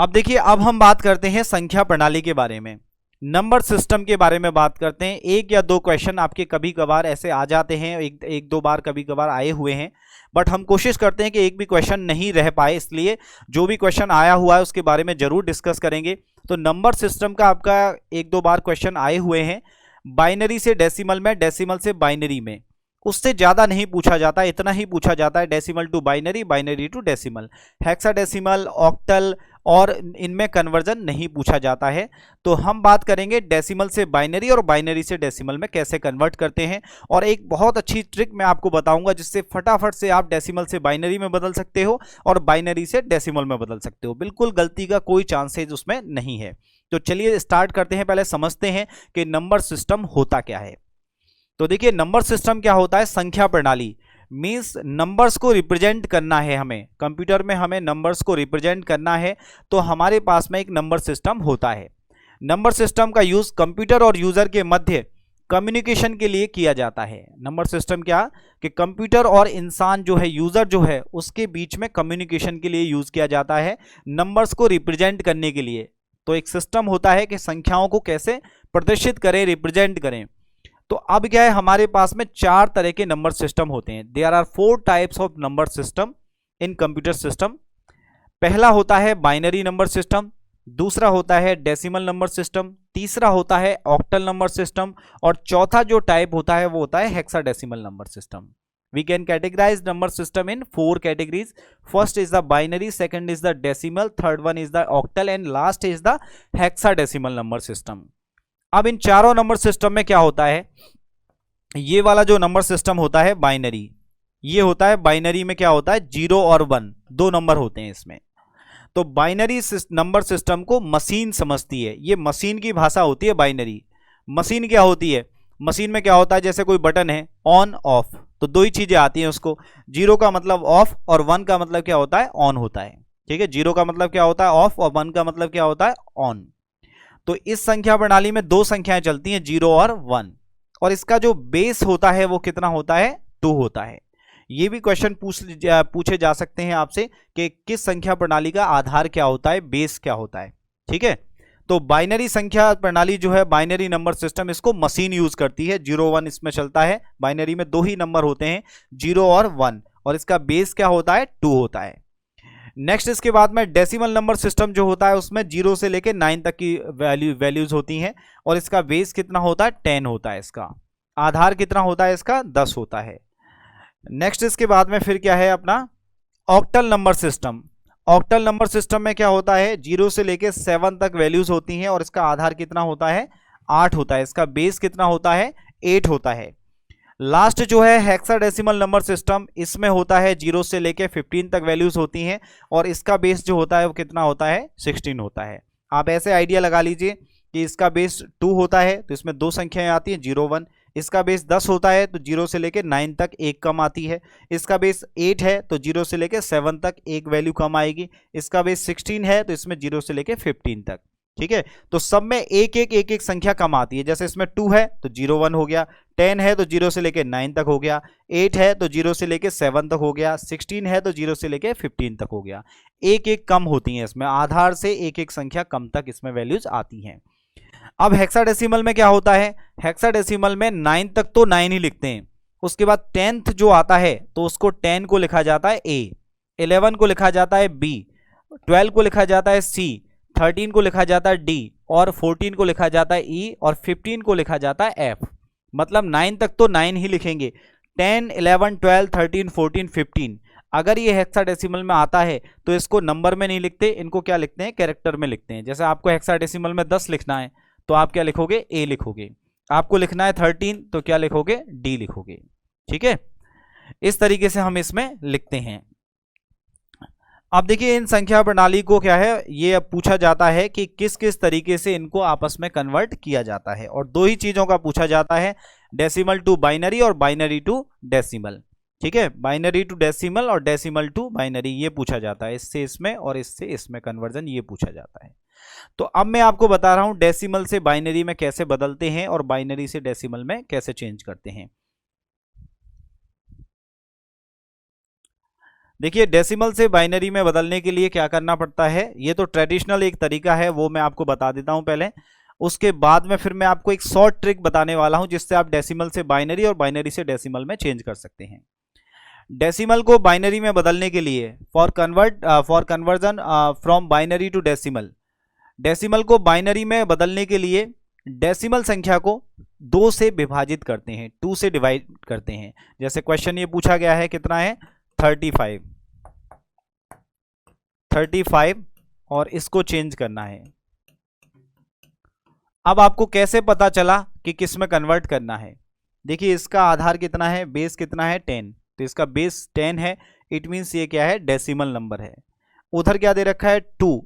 अब देखिए, अब हम बात करते हैं संख्या प्रणाली के बारे में, नंबर सिस्टम के बारे में बात करते हैं। एक या दो क्वेश्चन आपके कभी कभार ऐसे आ जाते हैं, एक दो बार कभी कभार आए हुए हैं, बट हम कोशिश करते हैं कि एक भी क्वेश्चन नहीं रह पाए, इसलिए जो भी क्वेश्चन आया हुआ है उसके बारे में जरूर डिस्कस करेंगे। तो नंबर सिस्टम का आपका एक दो बार क्वेश्चन आए हुए हैं, बाइनरी से डेसिमल में, डेसिमल से बाइनरी में, उससे ज्यादा नहीं पूछा जाता, इतना ही पूछा जाता है, decimal to binary, binary to decimal, hexadecimal, octal और इनमें कन्वर्जन नहीं पूछा जाता है। तो हम बात करेंगे डेसिमल से बाइनरी और बाइनरी से डेसिमल में कैसे कन्वर्ट करते हैं, और एक बहुत अच्छी ट्रिक मैं आपको बताऊंगा जिससे फटाफट से आप डेसिमल से बाइनरी में बदल सकते हो और बाइनरी से डेसिमल में बदल सकते हो, बिल्कुल गलती का कोई चांसेज उसमें नहीं है। तो चलिए स्टार्ट करते हैं, पहले समझते हैं कि नंबर सिस्टम होता क्या है। तो देखिए, नंबर सिस्टम क्या होता है, संख्या प्रणाली मींस नंबर्स को रिप्रेजेंट करना है, हमें कंप्यूटर में हमें नंबर्स को रिप्रेजेंट करना है, तो हमारे पास में एक नंबर सिस्टम होता है। नंबर सिस्टम का यूज कंप्यूटर और यूजर के मध्य कम्युनिकेशन के लिए किया जाता है। नंबर सिस्टम क्या कि कंप्यूटर और इंसान जो है, यूजर जो है, उसके बीच में कम्युनिकेशन के लिए यूज किया जाता है, नंबर्स को रिप्रेजेंट करने के लिए। तो एक सिस्टम होता है कि संख्याओं को कैसे प्रदर्शित करें, रिप्रेजेंट करें। तो अब क्या है, हमारे पास में चार तरह के नंबर सिस्टम होते हैं। There are 4 types of number system in computer system. पहला होता है बाइनरी नंबर सिस्टम, दूसरा होता है डेसिमल नंबर सिस्टम, तीसरा होता है ऑक्टल नंबर सिस्टम, और चौथा जो टाइप होता है वो होता है hexadecimal number system. We can categorize number system in 4 categories. First is the binary, second is the decimal, third one is the octal and last is the hexadecimal number system. अब इन चारों number system में क्या होता है, ये वाला जो number system होता है बाइनरी, ये होता है बाइनरी में क्या होता है, 0 और 1 दो नंबर होते हैं इसमें। तो बाइनरी नंबर सिस्टम को मशीन समझती है, ये मशीन की भाषा होती है बाइनरी। मशीन क्या होती है, मशीन में क्या होता है, जैसे कोई बटन है ऑन ऑफ, तो दो ही चीजें आती हैं उसको, 0 का मतलब ऑफ और 1 का मतलब क्या होता है, ऑन होता है। ठीक है, 0 का मतलब क्या होता है, ऑफ, और 1 का मतलब क्या होता है, ऑन। तो इस संख्या प्रणाली में दो संख्याएं चलती हैं, 0 और 1, और इसका जो बेस होता है वो कितना होता है, 2 होता है। ये भी क्वेश्चन पूछे जा सकते हैं आपसे कि किस संख्या प्रणाली का आधार क्या होता है, बेस क्या होता है। ठीक है, तो बाइनरी संख्या प्रणाली जो है, बाइनरी नंबर सिस्टम, इसको मशीन यूज करती है, 0 1 इसमें चलता है। बाइनरी में दो ही नंबर होते हैं, 0 और 1, और इसका बेस क्या होता है, 2 होता है। नेक्स्ट इसके बाद में डेसिमल नंबर सिस्टम जो होता है, उसमें 0 से लेकर 9 तक की वैल्यूज होती हैं, और इसका बेस कितना होता है, 10 होता है। इसका आधार कितना होता है, इसका 10 होता है। नेक्स्ट इसके बाद में फिर क्या है अपना octal number system. Octal number system में क्या होता है, 0 से लेकर 7 तक वैल्यूज होती हैं, और इसका आधार कितना होता है, 8 होता है। इसका बेस कितना होता है, 8 होता है। लास्ट जो है हेक्साडेसिमल नंबर सिस्टम, इसमें होता है 0 से लेके 15 तक वैल्यूज होती हैं, और इसका बेस जो होता है वो कितना होता है, 16 होता है। आप ऐसे आइडिया लगा लीजिए कि इसका बेस 2 होता है, तो इसमें दो संख्याएं आती हैं, 0 1। इसका बेस 10 होता है, तो 0 से लेके 9 तक एक कम आती है। इसका बेस 8 है, तो 0 से लेके 7 तक एक वैल्यू कम आएगी। इसका बेस 16 है, तो इसमें 0 से लेके 15 तक। ठीक है, तो सब में एक एक संख्या कम आती है। जैसे इसमें 2 है तो 0 1 हो गया, 10 है तो 0 से लेके 9 तक हो गया, 8 है तो 0 से लेके 7 तक हो गया, 16 है तो 0 से लेके 15 तक हो गया। एक एक कम होती हैं इसमें, आधार से एक एक संख्या कम तक इसमें वैल्यूज आती हैं। अब हेक्साडेसिमल में क्या होता है, हेक्साडेसिमल में 9 तक तो 9 ही लिखते हैं, उसके बाद 10th जो आता है तो उसको 10 को लिखा जाता है A, 11 को लिखा जाता है B, 12 को लिखा जाता है C, 13 को लिखा जाता है D, और 14 को लिखा जाता है E, और 15 को लिखा जाता है F। मतलब 9 तक तो 9 ही लिखेंगे, 10 11 12 13 14 15। अगर ये हेक्साडेसिमल में आता है तो इसको नंबर में नहीं लिखते, इनको क्या लिखते हैं, कैरेक्टर में लिखते हैं। जैसे आपको हेक्साडेसिमल में 10 लिखना है तो आप क्या लिखोगे, A लिखोगे। आपको लिखना है 13 तो क्या लिखोगे, D लिखोगे। ठीक है, इस तरीके से हम इसमें लिखते हैं। अब देखिए, इन संख्या प्रणाली को क्या है, ये अब पूछा जाता है कि किस किस तरीके से इनको आपस में कन्वर्ट किया जाता है, और दो ही चीजों का पूछा जाता है, डेसिमल टू बाइनरी और बाइनरी टू डेसिमल। ठीक है, बाइनरी टू डेसिमल और डेसिमल टू बाइनरी, ये पूछा जाता है, इससे इसमें और इससे इसमें कन्वर्जन ये पूछा जाता है। तो अब मैं आपको बता रहा हूं डेसिमल से बाइनरी में कैसे बदलते हैं और बाइनरी से डेसिमल में कैसे चेंज करते हैं। देखिए डेसिमल से बाइनरी में बदलने के लिए क्या करना पड़ता है, ये तो ट्रेडिशनल एक तरीका है, वो मैं आपको बता देता हूं पहले। उसके बाद में फिर मैं आपको एक शॉर्ट ट्रिक बताने वाला हूं जिससे आप डेसिमल से बाइनरी और बाइनरी से डेसिमल में चेंज कर सकते हैं। डेसिमल को बाइनरी में बदलने के लिए for conversion from binary to decimal, decimal को बाइनरी में बदलने के लिए डेसिमल संख्या को 2 से विभाजित करते हैं, 2 से डिवाइड करते हैं। जैसे क्वेश्चन ये पूछा गया है, कितना है 35 और इसको चेंज करना है। अब आपको कैसे पता चला कि किस में कन्वर्ट करना है? देखिए इसका आधार कितना है, बेस कितना है 10, तो इसका बेस 10 है, इट मीन्स ये क्या है डेसिमल नंबर है। उधर क्या दे रखा है 2,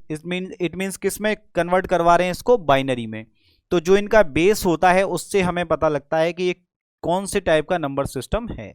इट मीन्स किस में कन्वर्ट करवा रहे हैं इसको, बाइनरी में। तो जो इनका बेस होता है उससे हमें पता लगता है कि ये कौन से टाइप का नंबर सिस्टम है।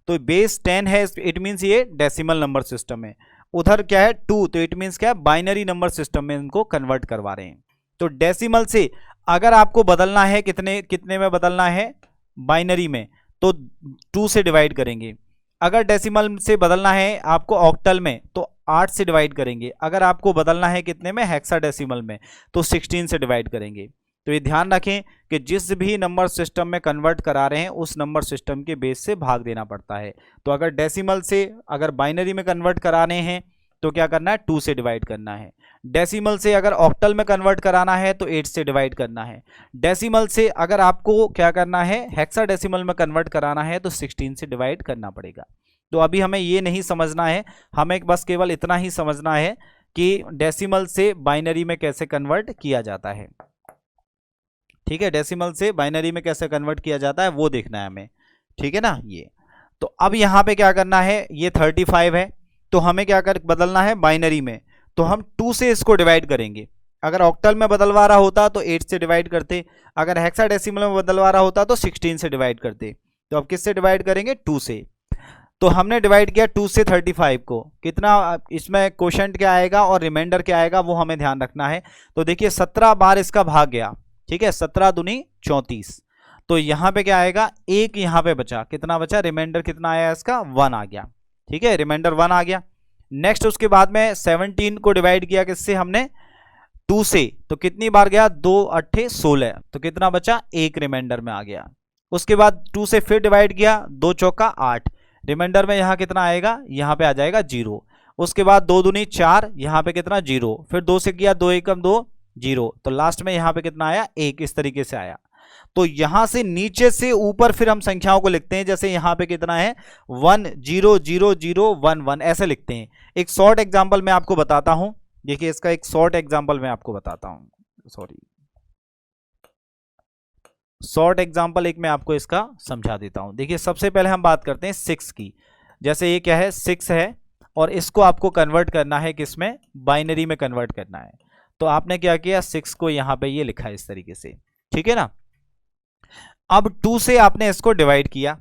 तो बेस 10 है, इट मीन्स ये डेसिमल नंबर सिस्टम है। उधर क्या है 2, तो इट मीन्स क्या है बाइनरी नंबर सिस्टम में इनको कन्वर्ट करवा रहे हैं। तो डेसिमल से अगर आपको बदलना है कितने में बदलना है, बाइनरी में, तो 2 से डिवाइड करेंगे। अगर डेसिमल से बदलना है आपको ऑक्टल में तो 8 से डिवाइड करेंगे। अगर आपको बदलना है कितने में, हेक्साडेसिमल में, तो 16 से डिवाइड करेंगे। तो ये ध्यान रखें कि जिस भी नंबर सिस्टम में कन्वर्ट करा रहे हैं उस नंबर सिस्टम के बेस से भाग देना पड़ता है। तो अगर डेसिमल से अगर बाइनरी में कन्वर्ट कराने हैं तो क्या करना है, 2 से डिवाइड करना है। डेसिमल से अगर ऑक्टल में कन्वर्ट कराना है तो 8 से डिवाइड करना है। डेसिमल से अगर आपको क्या करना है, हेक्साडेसिमल में कन्वर्ट कराना है तो 16 से डिवाइड करना पड़ेगा। तो अभी हमें ये नहीं समझना है, हमें बस केवल इतना ही समझना है कि डेसिमल से बाइनरी में कैसे कन्वर्ट किया जाता है। ठीक है, डेसिमल से बाइनरी में कैसे कन्वर्ट किया जाता है वो देखना है हमें, ठीक है ना। ये तो अब यहाँ पे क्या करना है, ये 35 है तो हमें क्या कर बदलना है बाइनरी में, तो हम 2 से इसको डिवाइड करेंगे। अगर ऑक्टल में बदलवा रहा होता तो 8 से डिवाइड करते, अगर हेक्साडेसिमल में बदलवा रहा होता तो 16 से डिवाइड करते। तो अब किससे डिवाइड करेंगे, 2 से। तो हमने डिवाइड किया 2 से 35 को, कितना इसमें क्वोशंट क्या आएगा और रिमाइंडर क्या आएगा वो हमें ध्यान रखना है। तो देखिए 17 बार इसका भाग गया, ठीक है, 17 दूनी 34। तो यहाँ पे क्या आएगा, एक यहाँ पे बचा, कितना बचा, रिमाइंडर कितना आया इसका, 1 आ गया, ठीक है, रिमाइंडर 1 आ गया। नेक्स्ट उसके बाद में 17 को डिवाइड किया किससे, हमने 2 से, तो कितनी बार गया, 2 8 16, तो कितना बचा, एक रिमाइंडर में आ गया। उसके बाद 2 से फिर डिवाइड किया, 2 चौका 8, रिमाइंडर में यहाँ कितना आएगा, यहाँ पे आ जाएगा 0। उसके बाद 2 दूनी 4, यहाँ पे कितना 0, फिर 2 से किया 2 एकम 2 0, तो लास्ट में यहाँ पे कितना आया 1, इस तरीके से आया। तो यहां से नीचे से ऊपर फिर हम संख्याओं को लिखते हैं, जैसे यहाँ पे कितना है 1 0 0 0 1 1 ऐसे लिखते हैं। एक शॉर्ट एग्जांपल मैं आपको बताता हूं, देखिए इसका एक शॉर्ट एग्जांपल मैं आपको बताता हूं, शॉर्ट एग्जांपल एक मैं आपको इसका समझा देता हूं। देखिए सबसे पहले हम बात करते हैं 6 की। जैसे ये क्या है 6 है और इसको आपको कन्वर्ट करना है किसमें, बाइनरी में कन्वर्ट करना है। तो आपने क्या किया, 6 को यहाँ पे ये लिखा है इस तरीके से, ठीक है ना। अब 2 से आपने इसको डिवाइड किया,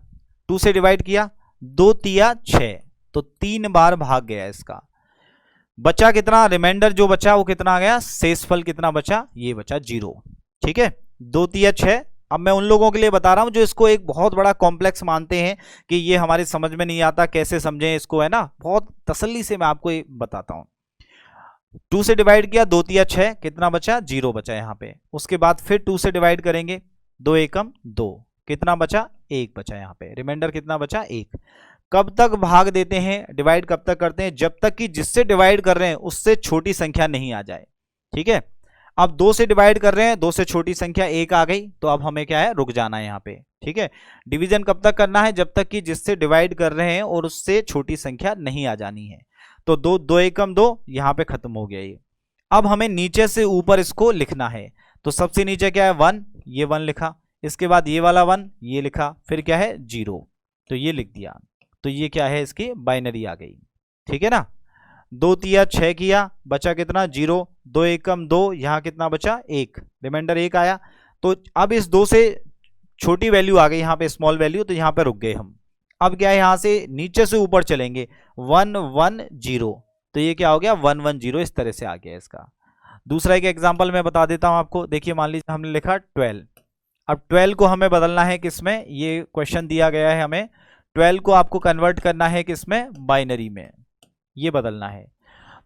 2 से डिवाइड किया, 2 तिया 6, तो 3 बार भाग गया इसका। बचा कितना, रिमाइंडर जो बचा वो कितना आ गया, शेषफल कितना बचा, ये बचा 0, ठीक है, 2 तिया 6। अब मैं उन लोगों के लिए बता रहा हूं जो इसको एक बहुत बड़ा कॉम्प्लेक्स मानते हैं कि ये हमारी समझ में नहीं आता, कैसे समझें इसको, है ना, बहुत तसल्ली से मैं आपको ये बताता हूं। 2 से डिवाइड किया, 2 तिया 6, कितना बचा, 0 बचा यहाँ पे। उसके बाद फिर 2 से डिवाइड करेंगे, 2 एकम 2, कितना बचा, 1 बचा यहाँ पे, रिमाइंडर कितना बचा 1। कब तक भाग देते हैं, डिवाइड कब तक करते हैं, जब तक कि जिससे डिवाइड कर रहे हैं उससे छोटी संख्या नहीं आ जाए, ठीक है। अब 2 से डिवाइड कर रहे हैं, 2 से छोटी संख्या 1 आ गई, तो अब हमें क्या है, रुक जाना है यहाँ पे, ठीक है। डिवीजन कब तक करना है, जब तक कि जिससे डिवाइड कर रहे हैं और उससे छोटी संख्या नहीं आ जानी है। तो 2 एकम 2 यहाँ पे खत्म हो गया ये। अब हमें नीचे से ऊपर इसको लिखना है, तो सबसे नीचे क्या है 1, ये 1 लिखा, इसके बाद ये वाला 1 ये लिखा, फिर क्या है 0, तो ये लिख दिया। तो ये क्या है, इसकी बाइनरी आ गई, ठीक है ना। 2 तिया 6 किया, बचा कितना 0, 2 एकम 2, यहाँ कितना बचा 1, रिमाइंडर 1 आया। तो अब इस 2 से छोटी वैल्यू आ गई यहाँ पे, स्मॉल वैल्यू, तो यहाँ पे रुक गए हम। अब क्या है, यहाँ से नीचे से ऊपर चलेंगे, 1 1 0, तो ये क्या हो गया 1 1 0, इस तरह से आ गया इसका। दूसरा एक एग्जाम्पल मैं बता देता हूँ आपको। देखिए मान लीजिए हमने लिखा 12, अब 12 को हमें बदलना है किसमें, ये क्वेश्चन दिया गया है हमें, 12 को आपको कन्वर्ट करना है किसमें, बाइनरी में, ये बदलना है।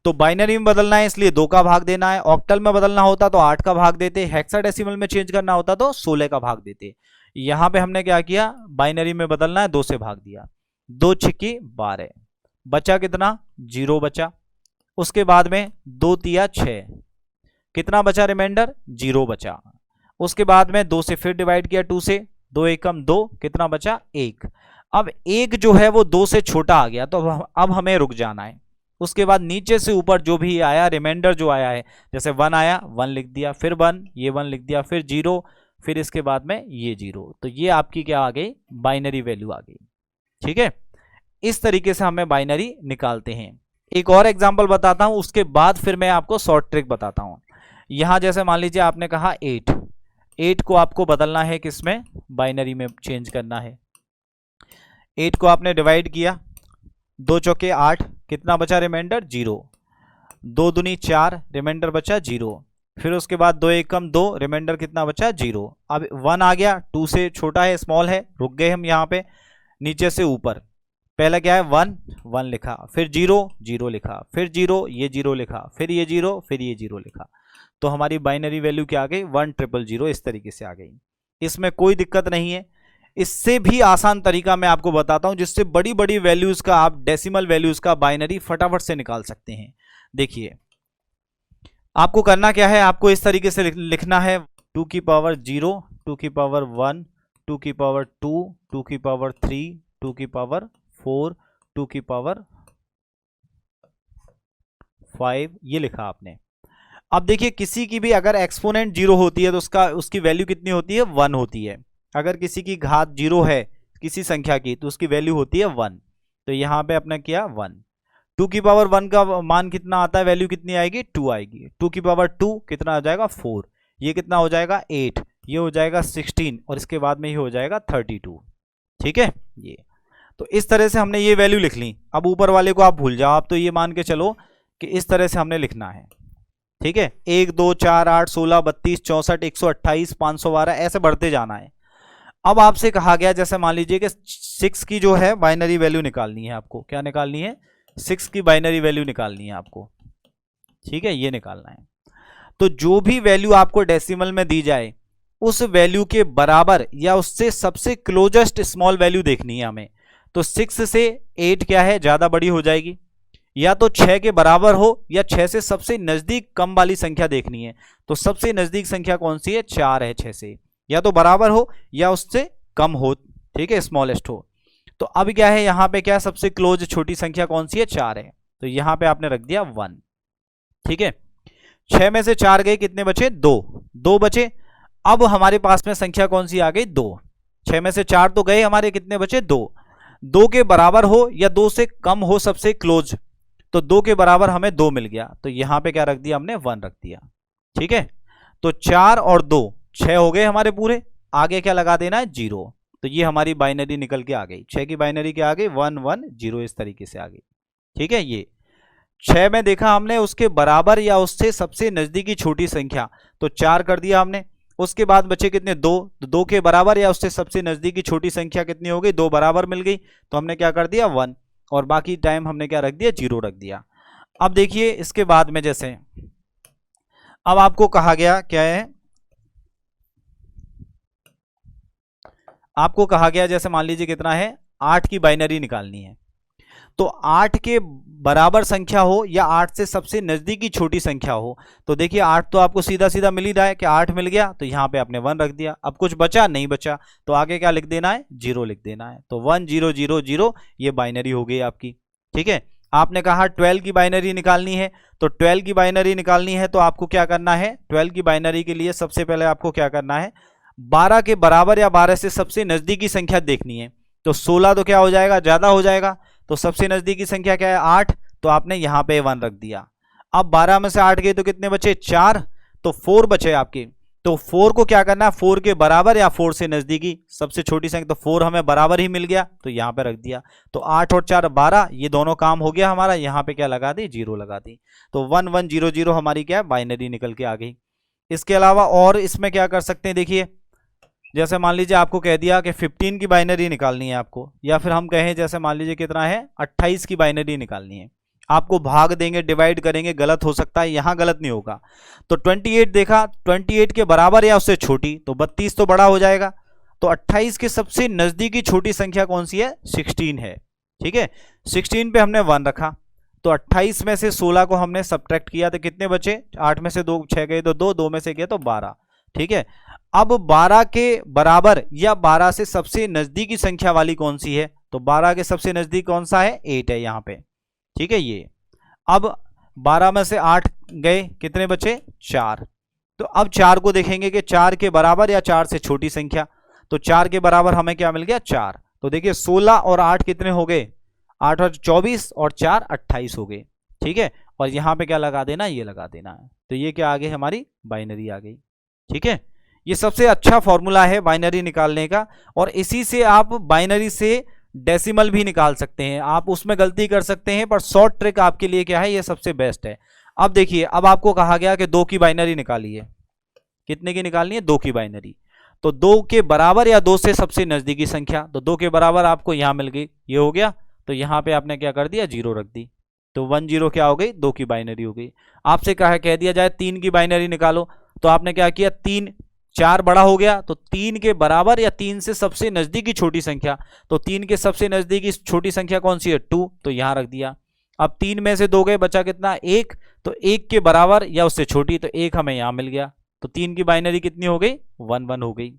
तो बाइनरी में बदलना है इसलिए 2 का भाग देना है, ऑक्टल में बदलना होता तो 8 का भाग देते, हेक्साडेसिमल में चेंज करना होता तो 16 का भाग देते। यहां पे हमने क्या किया, बाइनरी में बदलना है 2 से भाग दिया, 2 छिक्की 12, बचा कितना 0 बचा। उसके बाद में 2 तिया 6, कितना बचा रिमाइंडर 0 बचा। उसके बाद में 2 से फिर डिवाइड किया 2 से, 2 एकम 2, कितना बचा 1। अब 1 जो है वो 2 से छोटा आ गया तो अब हमें रुक जाना है। उसके बाद नीचे से ऊपर जो भी आया रिमाइंडर जो आया है, जैसे 1 आया 1 लिख दिया, फिर 1 ये 1 लिख दिया, फिर 0, फिर इसके बाद में ये 0, तो ये आपकी क्या आ गई बाइनरी वैल्यू आ गई। ठीक है, इस तरीके से हमें बाइनरी निकालते हैं। एक और एग्जांपल बताता हूं, उसके बाद फिर मैं आपको शॉर्ट ट्रिक बताता हूं। यहां जैसे मान लीजिए आपने कहा 8 को आपको बदलना है किसमें, बाइनरी में चेंज करना है। 8 को आपने डिवाइड किया, 2 चौके 8, कितना बचा रिमाइंडर 0, 2 दूनी 4, रिमाइंडर बचा 0, फिर उसके बाद 2 एकम 2, रिमाइंडर कितना बचा 0। अब 1 आ गया, 2 से छोटा है स्मॉल है, रुक गए हम यहाँ पे। नीचे से ऊपर पहला क्या है 1 लिखा, फिर 0 लिखा, फिर 0 ये 0 लिखा, फिर ये 0, फिर ये 0 लिखा, तो हमारी बाइनरी वैल्यू क्या आ गई 1000, इस तरीके से आ गई। इसमें कोई दिक्कत नहीं है। इससे भी आसान तरीका मैं आपको बताता हूं जिससे बड़ी बड़ी वैल्यूज का आप डेसिमल वैल्यूज का बाइनरी फटाफट से निकाल सकते हैं। देखिए आपको करना क्या है, आपको इस तरीके से लिखना है 2 की पावर 0, 2 की पावर 1, 2 की पावर 2, 2 की पावर 3, 2 की पावर 4, 2 की पावर 5, ये लिखा आपने। अब देखिए किसी की भी अगर एक्सपोनेंट 0 होती है तो उसकी वैल्यू कितनी होती है 1 होती है। अगर किसी की घात 0 है किसी संख्या की तो उसकी वैल्यू होती है 1, तो यहां पे अपने किया 1। 2 की पावर 1 का मान कितना आता है, वैल्यू कितनी आएगी 2 आएगी। 2 की पावर 2 कितना हो जाएगा 4, ये कितना हो जाएगा 8, ये हो जाएगा 16 और इसके बाद में ये हो जाएगा 32। ठीक है, ये तो इस तरह से हमने ये वैल्यू लिख ली। अब ऊपर वाले को आप भूल जाओ, आप तो ये मान के चलो कि इस तरह से हमने लिखना है। ठीक है, 1 2 4 8 16 32 64 128 512 ऐसे बढ़ते जाना है। अब आपसे कहा गया जैसे मान लीजिए कि 6 की जो है बाइनरी वैल्यू निकालनी है आपको, क्या निकालनी है 6 की बाइनरी वैल्यू निकालनी है आपको। ठीक है, ये निकालना है। तो जो भी वैल्यू आपको डेसिमल में दी जाए उस वैल्यू के बराबर या उससे सबसे क्लोजेस्ट स्मॉल वैल्यू देखनी है हमें। तो 6 से 8 क्या है ज्यादा बड़ी हो जाएगी, या तो 6 के बराबर हो या 6 से सबसे नजदीक कम वाली संख्या देखनी है। तो सबसे नजदीक संख्या कौन सी है 4 है, 6 से या तो बराबर हो या उससे कम हो। ठीक है, स्मॉलेस्ट हो। तो अब क्या है यहां पे क्या सबसे क्लोज छोटी संख्या कौन सी है 4 है, तो यहां पे आपने रख दिया 1। ठीक है, 6 में से 4 गए, कितने बचे 2 बचे। अब हमारे पास में संख्या कौन सी आ गई 2। 6 में से 4 तो गए हमारे, कितने बचे 2 के बराबर हो या 2 से कम हो सबसे क्लोज, तो 2 के बराबर हमें 2 मिल गया, तो यहां पे क्या रख दिया हमने 1 रख दिया। ठीक है, तो 4 और 2 6 हो गए हमारे पूरे, आगे क्या लगा देना है 0, तो ये हमारी बाइनरी निकल के आ गई। 6 की बाइनरी क्या आ गई 1 1 0, इस तरीके से आ गई। ठीक है, ये 6 में देखा हमने उसके बराबर या उससे सबसे नजदीकी छोटी संख्या, तो 4 कर दिया हमने। उसके बाद बचे कितने 2, तो 2 के बराबर या उससे सबसे नजदीकी छोटी संख्या कितनी हो गई 2 बराबर मिल गई, तो हमने क्या कर दिया 1, और बाकी टाइम हमने क्या रख दिया 0 रख दिया। अब देखिए इसके बाद में जैसे अब आपको कहा गया क्या है, आपको कहा गया जैसे मान लीजिए कितना है 8 की बाइनरी निकालनी है। तो 8 के बराबर संख्या हो या 8 से सबसे नजदीकी छोटी संख्या हो, तो देखिए 8 तो आपको सीधा सीधा मिल ही रहा है कि 8 मिल गया, तो यहां पे आपने 1 रख दिया। अब कुछ बचा नहीं बचा, तो आगे क्या लिख देना है 0 लिख देना है, तो 1 0 0 0 ये बाइनरी हो गई आपकी। ठीक है, आपने कहा 12 की बाइनरी निकालनी है, तो 12 की बाइनरी निकालनी है तो आपको क्या करना है 12 की बाइनरी के लिए सबसे पहले आपको क्या करना है 12 के बराबर या 12 से सबसे नजदीकी संख्या देखनी है। तो 16 तो क्या हो जाएगा ज्यादा हो जाएगा, तो सबसे नजदीकी संख्या क्या है 8, तो आपने यहां पे 1 रख दिया। अब 12 में से 8 गए तो कितने बचे 4, तो 4 बचे आपके। तो 4 को क्या करना है 4 के बराबर या 4 से नजदीकी सबसे छोटी संख्या, तो 4 हमें बराबर ही मिल गया, तो यहां पे रख दिया। तो 8 और 4 12, ये दोनों काम हो गया हमारा, यहां पे क्या लगा दी 0 लगा दी। तो 1 1 0 0 हमारी क्या है बाइनरी निकल के आ गई। इसके अलावा और इसमें क्या कर सकते हैं, देखिए जैसे मान लीजिए आपको कह दिया कि 15 की बाइनरी निकालनी है आपको, या फिर हम कहें जैसे मान लीजिए कितना है 28 की बाइनरी निकालनी है। आपको भाग देंगे, डिवाइड करेंगे, गलत हो सकता है, यहां गलत नहीं होगा। तो 28 देखा, 28 के बराबर या उससे छोटी, तो 32 तो बड़ा हो जाएगा। तो 28 के सबसे नजदीकी छोटी संख्या कौन सी है? 16 है। ठीक है, 16 पे हमने 1 रखा, तो 28 में से 16 को हमने सब्ट्रैक्ट किया तो कितने बचे? 8 में से 2 6 गए तो 2, 2 में से गए तो 12। ठीक है, अब 12 के बराबर या 12 से सबसे नजदीकी संख्या वाली कौन सी है? तो 12 के सबसे नजदीक कौन सा है? 8 है यहाँ पे। ठीक है, ये अब 12 में से 8 गए, कितने बचे? 4। तो अब 4 को देखेंगे कि 4 के बराबर या 4 से छोटी संख्या, तो 4 के बराबर हमें क्या मिल गया? 4। तो देखिए 16 और 8 कितने हो गए? 8 और 24 और 4 28 हो गए। ठीक है, और यहां पे क्या लगा देना? ये लगा देना है। तो ये क्या आ गई? हमारी बाइनरी आ गई। ठीक है, ये सबसे अच्छा फॉर्मूला है बाइनरी निकालने का, और इसी से आप बाइनरी से डेसिमल भी निकाल सकते हैं। आप उसमें गलती कर सकते हैं, पर शॉर्ट ट्रिक आपके लिए क्या है? ये सबसे बेस्ट है। अब देखिए, अब आपको कहा गया कि 2 की बाइनरी निकाली है। कितने की निकालनी है? 2 की बाइनरी। तो 2 के बराबर या 2 से सबसे नजदीकी संख्या, तो 2 के बराबर आपको यहां मिल गई, ये हो गया। तो यहां पे आपने क्या कर दिया? 0 रख दी, तो 1 0 क्या हो गई? 2 की बाइनरी हो गई। आपसे कह दिया जाए 3 की बाइनरी निकालो, तो आपने क्या किया? 3, 4 बड़ा हो गया, तो 3 के बराबर या 3 से सबसे नजदीकी छोटी संख्या, तो 3 के सबसे नजदीकी छोटी संख्या कौन सी है? 2, तो यहां रख दिया। अब 3 में से 2 गए, बचा कितना? 1, तो 1 के बराबर या उससे छोटी, तो 1 हमें यहां मिल गया। तो 3 की बाइनरी कितनी हो गई? 1 1 हो गई।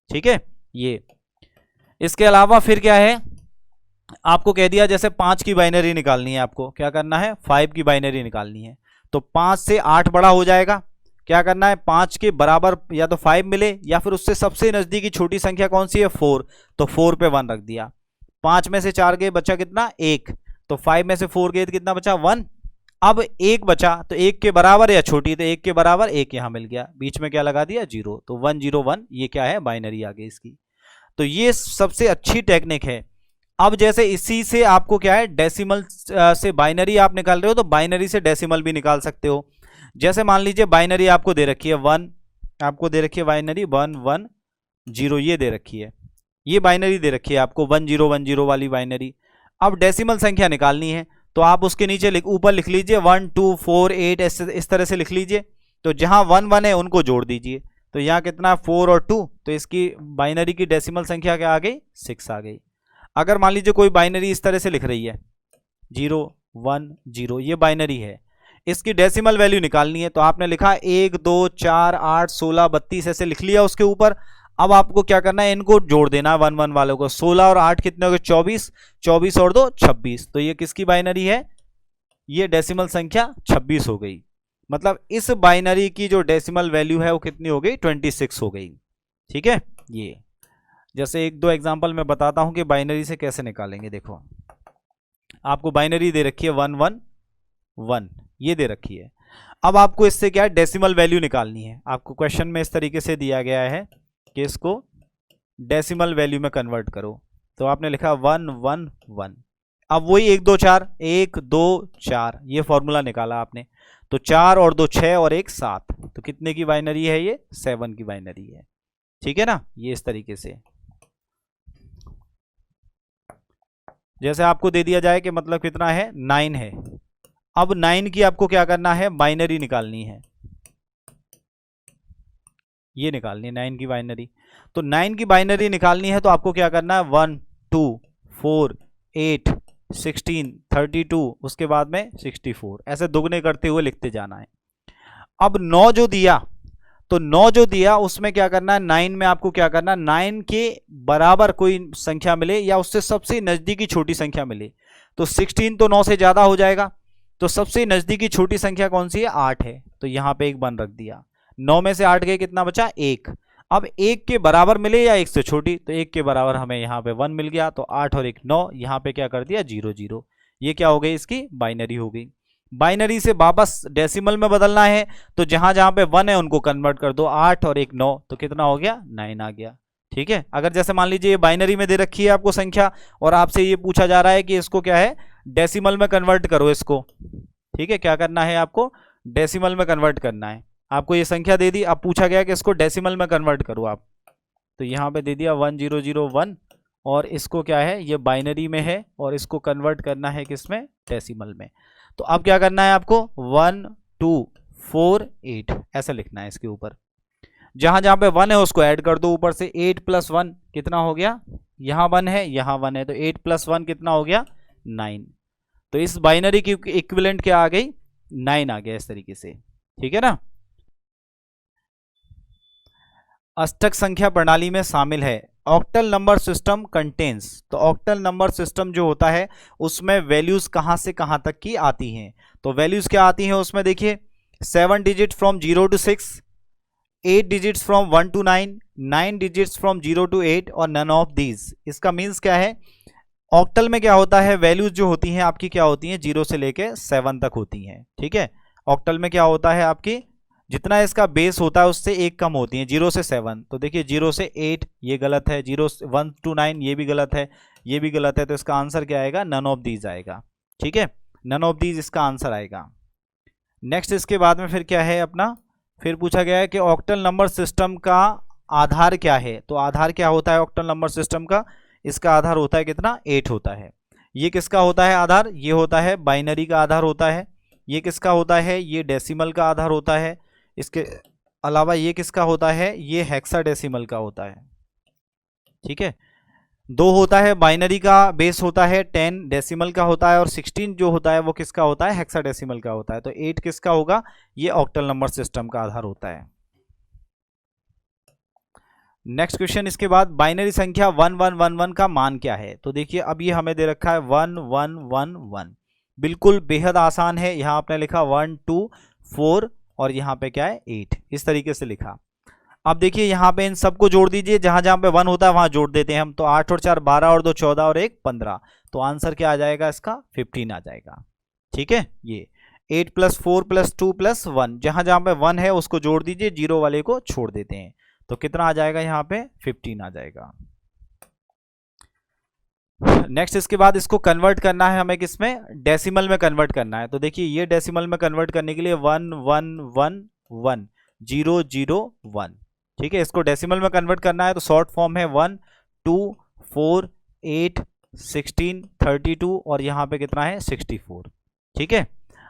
ठीक है, ये इसके अलावा फिर क्या है? आपको कह दिया जैसे 5 की बाइनरी निकालनी है, आपको क्या करना है? 5 की बाइनरी निकालनी है। तो 5 से 8 बड़ा हो जाएगा, क्या करना है? 5 के बराबर या तो 5 मिले या फिर उससे सबसे नजदीकी छोटी संख्या कौन सी है? 4, तो 4 पे 1 रख दिया। 5 में से 4 गए, बचा कितना? 1, तो 5 में से 4 गए तो कितना बचा? 1। अब 1 बचा, तो 1 के बराबर या छोटी, तो 1 के बराबर 1 यहां मिल गया, बीच में क्या लगा दिया? 0, तो 1 0 1, ये क्या है? बाइनरी आ गई इसकी। तो ये सबसे अच्छी टेक्निक है। अब जैसे इसी से आपको क्या है? डेसिमल से बाइनरी आप निकाल रहे हो, तो बाइनरी से डेसिमल भी निकाल सकते हो। जैसे मान लीजिए बाइनरी आपको दे रखी है 1, आपको दे रखी है बाइनरी 1 1 0, ये दे रखी है, ये बाइनरी दे रखी है आपको 1 0 1 0 वाली बाइनरी। अब डेसिमल संख्या निकालनी है, तो आप उसके नीचे ऊपर लिख लीजिए 1 2 4 8, इस तरह से लिख लीजिए। तो जहां 1 1 है उनको जोड़ दीजिए, तो यहाँ कितना? 4 और 2, तो इसकी बाइनरी की डेसिमल संख्या क्या आ गई? 6 आ गई। अगर मान लीजिए कोई बाइनरी इस तरह से लिख रही है 0 1 0, ये बाइनरी है, इसकी डेसिमल वैल्यू निकालनी है, तो आपने लिखा 1 2 4 8 16 32, ऐसे लिख लिया उसके ऊपर। अब आपको क्या करना है? इनको जोड़ देना 1 1 वालों को। 16 और 8 कितने हो गए? 24, 24 और 2 26, तो ये किसकी बाइनरी है? ये डेसिमल संख्या 26 हो गई। मतलब इस बाइनरी की जो डेसिमल वैल्यू है वो कितनी हो गई? 26 हो गई। ठीक है, ये जैसे 1 2 एग्जांपल मैं बताता हूं कि बाइनरी से कैसे निकालेंगे। देखो, आपको बाइनरी दे रखी है 1 1 1, ये दे रखी है। अब आपको इससे क्या है? डेसिमल वैल्यू निकालनी है। आपको क्वेश्चन में इस तरीके से दिया गया है कि इसको डेसिमल वैल्यू में कन्वर्ट करो, तो आपने लिखा 1 1 1। अब वही 1 2 4 1 2 4, ये फॉर्मूला निकाला आपने, तो 4 और 2 6 और 1 7, तो कितने की बाइनरी है? ये 7 की बाइनरी है। ठीक है ना, ये इस तरीके से। जैसे आपको दे दिया जाए कि मतलब कितना है? 9 है। अब 9 की आपको क्या करना है? बाइनरी निकालनी है, ये निकालनी है 9 की बाइनरी। तो 9 की बाइनरी निकालनी है, तो आपको क्या करना है? 1 2 4 8 16 32, उसके बाद में 64, ऐसे दुगने करते हुए लिखते जाना है। अब 9 जो दिया, तो 9 जो दिया उसमें क्या करना है? 9 में आपको क्या करना है? 9 के बराबर कोई संख्या मिले या उससे सबसे नजदीकी छोटी संख्या मिले, तो 16 तो 9 से ज्यादा हो जाएगा, तो सबसे नजदीकी छोटी संख्या कौन सी है? 8 है, तो यहां पे 1 1 रख दिया। 9 में से 8 गए, कितना बचा? 1। अब 1 के बराबर मिले या 1 से छोटी, तो 1 के बराबर हमें यहाँ पे 1 मिल गया, तो 8 और 1 9, यहाँ पे क्या कर दिया? 0 0, ये क्या हो गई? इसकी बाइनरी हो गई। बाइनरी से वापस डेसिमल में बदलना है, तो जहां जहां पे 1 है उनको कन्वर्ट कर दो, 8 और 1 9, तो कितना हो गया? 9 आ गया। ठीक है, अगर जैसे मान लीजिए ये बाइनरी में दे रखी है आपको संख्या, और आपसे ये पूछा जा रहा है कि इसको क्या है? डेसिमल में कन्वर्ट करो इसको। ठीक है, क्या करना है? आपको डेसिमल में कन्वर्ट करना है। आपको ये संख्या दे दी, अब पूछा गया कि इसको डेसिमल में कन्वर्ट करो आप, तो यहाँ पे दे दिया 1 0 0 1, और इसको क्या है? ये बाइनरी में है और इसको कन्वर्ट करना है किसमें? डेसिमल में। तो अब क्या करना है आपको, 1 2 4 8 ऐसा लिखना है इसके ऊपर। जहां जहां पे 1 है उसको ऐड कर दो ऊपर से। 8 + 1 कितना हो गया, यहाँ 1 है यहाँ 1 है, तो 8 + 1 कितना हो गया, 9। तो इस बाइनरी की इक्विवेलेंट क्या आ गई, 9 आ गया इस तरीके से, ठीक है ना। अष्टक संख्या प्रणाली में शामिल है। ऑक्टल नंबर सिस्टम कंटेन्स, तो ऑक्टल नंबर सिस्टम जो होता है उसमें वैल्यूज कहां से कहां तक की आती हैं। तो वैल्यूज क्या आती हैं उसमें, देखिए 7 digit from 0 to 6, 8 digits from 1 to 9, 9 digits from 0 to 8 और नन ऑफ दीज। इसका मीन्स क्या है, ऑक्टल में क्या होता है, वैल्यूज जो होती हैं आपकी क्या होती हैं, 0 से लेके 7 तक होती हैं, ठीक है। ऑक्टल में क्या होता है आपकी, जितना इसका बेस होता है उससे एक कम होती है, 0 से 7। तो देखिए 0 से 8 ये गलत है, 1 to 9 ये भी गलत है, ये भी गलत है, तो इसका आंसर क्या आएगा, नन ऑफ दीज आएगा, ठीक है, नन ऑफ दीज इसका आंसर आएगा। नेक्स्ट इसके बाद में फिर क्या है अपना, फिर पूछा गया है कि ऑक्टल नंबर सिस्टम का आधार क्या है। तो आधार क्या होता है ऑक्टल नंबर सिस्टम का, इसका आधार होता है कितना, 8 होता है। ये किसका होता है आधार, ये होता है बाइनरी का आधार होता है। ये किसका होता है, ये डेसिमल का आधार होता है। इसके अलावा ये किसका होता है, ये हेक्साडेसिमल का होता है, ठीक है। 2 होता है बाइनरी का बेस होता है, 10 डेसिमल का होता है, और 16 जो होता है वो किसका होता है, हेक्साडेसिमल का होता है। तो 8 किसका होगा, ये ऑक्टल नंबर सिस्टम का आधार होता है। नेक्स्ट क्वेश्चन इसके बाद, बाइनरी संख्या 1111 का मान क्या है। तो देखिए अब ये हमें दे रखा है 1111, बिल्कुल बेहद आसान है। यहाँ आपने लिखा 1 2 4 और यहाँ पे क्या है 8, इस तरीके से लिखा। अब देखिए यहाँ पे इन सबको जोड़ दीजिए, जहां जहां पे 1 होता है वहां जोड़ देते हैं हम। तो 8 और 4 12 और 2 14 और 1 15, तो आंसर क्या आ जाएगा इसका, 15 आ जाएगा, ठीक है। ये 8 + 4 + 2 + 1, जहां जहां पे 1 है उसको जोड़ दीजिए, 0 वाले को छोड़ देते हैं, तो कितना आ जाएगा यहाँ पे 15 आ जाएगा। नेक्स्ट इसके बाद इसको कन्वर्ट करना है हमें, किसमें, डेसिमल में कन्वर्ट करना है। तो देखिए ये डेसिमल में कन्वर्ट करने के लिए 1 1 1 1 0 0 1, ठीक है। इसको डेसिमल में कन्वर्ट करना है तो शॉर्ट फॉर्म है 1 2 4 8 16 32 और यहाँ पे कितना है 64, ठीक है।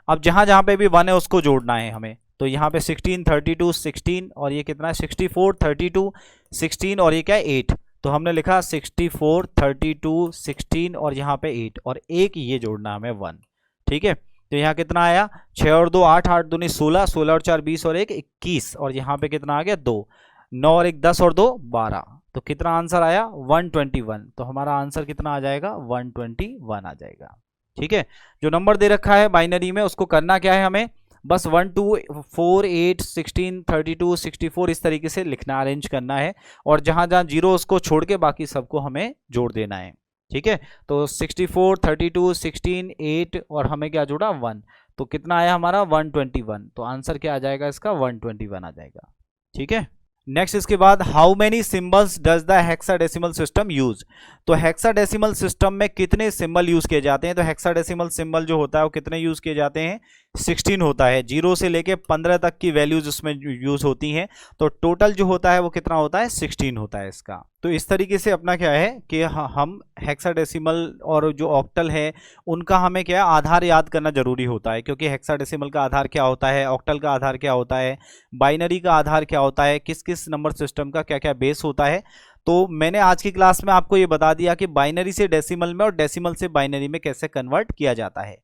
अब जहां जहां पे भी 1 है उसको जोड़ना है हमें। तो यहाँ पे 16 32 16 और ये कितना है 64 32 16 और ये क्या है 8, तो हमने लिखा 64 32 16 और यहाँ पे 8 और एक ये जोड़ना हमें 1, ठीक है। तो यहाँ कितना आया 6 और 2 8 8 दूनी 16 16 और 4 20 और 1 21 और यहाँ पे कितना आ गया 2 9 और 1 10 और 2 12, तो कितना आंसर आया 121। तो हमारा आंसर कितना आ जाएगा 121 आ जाएगा, ठीक है। जो नंबर दे रखा है बाइनरी में उसको करना क्या है हमें, बस 1 2 4 8 16 32 64 इस तरीके से लिखना, अरेंज करना है। और जहां जहां 0 उसको छोड़ के बाकी सबको हमें जोड़ देना है, ठीक है। तो 64 32 16 8 और हमें क्या जोड़ा 1, तो कितना आया हमारा 121। तो आंसर क्या आ जाएगा इसका 121 आ जाएगा, ठीक है। नेक्स्ट इसके बाद, how many symbols does the hexadecimal system use. तो हेक्साडेसिमल सिस्टम में कितने सिंबल यूज किए जाते हैं। तो हेक्साडेसिमल सिंबल जो होता है वो कितने यूज किए जाते हैं, 16 होता है। 0 से लेके 15 तक की वैल्यूज उसमें यूज होती हैं, तो टोटल जो होता है वो कितना होता है 16 होता है इसका। तो इस तरीके से अपना क्या है कि हम हेक्साडेसिमल और जो ऑक्टल है उनका हमें क्या है आधार याद करना जरूरी होता है, क्योंकि हेक्साडेसिमल का आधार क्या होता है, ऑक्टल का आधार क्या होता है, बाइनरी का आधार क्या होता है, किस किस नंबर सिस्टम का क्या क्या बेस होता है। तो मैंने आज की क्लास में आपको ये बता दिया कि बाइनरी से डेसिमल में और डेसिमल से बाइनरी में कैसे कन्वर्ट किया जाता है।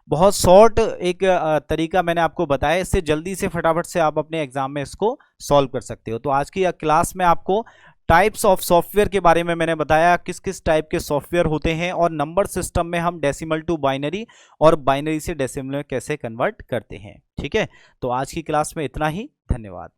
बहुत शॉर्ट एक तरीका मैंने आपको बताया, इससे जल्दी से फटाफट से आप अपने एग्जाम में इसको सॉल्व कर सकते हो। तो आज की क्लास में आपको टाइप्स ऑफ सॉफ्टवेयर के बारे में मैंने बताया, किस किस टाइप के सॉफ्टवेयर होते हैं और नंबर सिस्टम में हम डेसिमल टू बाइनरी और बाइनरी से डेसिमल में कैसे कन्वर्ट करते हैं, ठीक है। तो आज की क्लास में इतना ही, धन्यवाद।